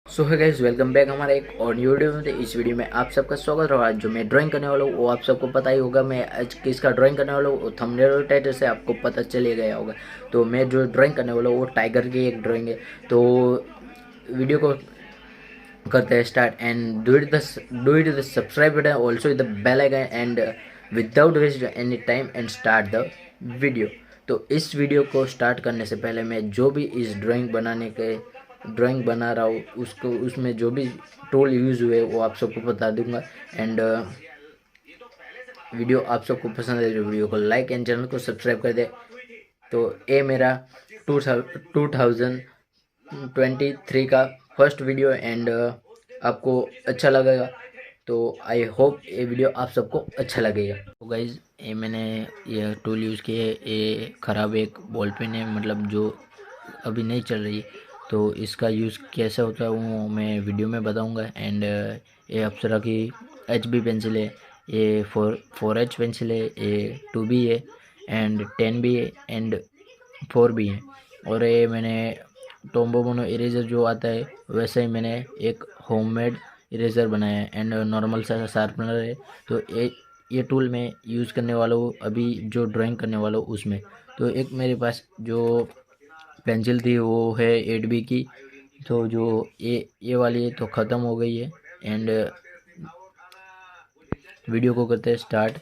सो है guys, welcome back हमारा एक और न्यू वीडियो में। तो इस वीडियो में आप सबका स्वागत रहा। आज जो मैं ड्राइंग करने वाला हूँ वो आप सबको पता ही होगा। मैं आज किसका ड्राइंग करने वाला हूँ थंबनेल और टाइटल से आपको पता चले गया होगा। तो मैं जो ड्राइंग करने वाला हूँ वो टाइगर की एक ड्राइंग है। तो वीडियो को करते हैं start and do it the subscribe button, also the bell icon and without waste any time and start the video. तो इस वीडियो को स्टार्ट करने से पहले मैं जो भी इस ड्राइंग बना रहा हूँ उसको उसमें जो भी टूल यूज़ हुए वो आप सबको बता दूंगा। एंड वीडियो आप सबको पसंद है तो वीडियो को लाइक एंड चैनल को सब्सक्राइब कर दे। तो ये मेरा 2023 का फर्स्ट वीडियो एंड आपको अच्छा लगेगा। तो आई होप ये वीडियो आप सबको अच्छा लगेगा। तो गाइज, ये मैंने ये टूल यूज़ किए। ये ख़राब एक बॉल पेन है, मतलब जो अभी नहीं चल रही। तो इसका यूज़ कैसे होता है वो मैं वीडियो में बताऊंगा। एंड ये अप्सरा की HB पेंसिल है, ये 4H पेंसिल है, ये 2B है एंड 10B है एंड 4B है। और ये मैंने टोम्बो मोनो इरेजर जो आता है वैसे ही मैंने एक होममेड इरेजर बनाया है एंड नॉर्मल सा शार्पनर है। तो ये टूल मैं यूज़ करने वाला हूँ अभी जो ड्राइंग करने वाला हूँ उसमें। तो एक मेरे पास जो पेंसिल थी वो है 8B की। तो जो ये वाली है तो ख़त्म हो गई है। एंड वीडियो को करते हैं स्टार्ट।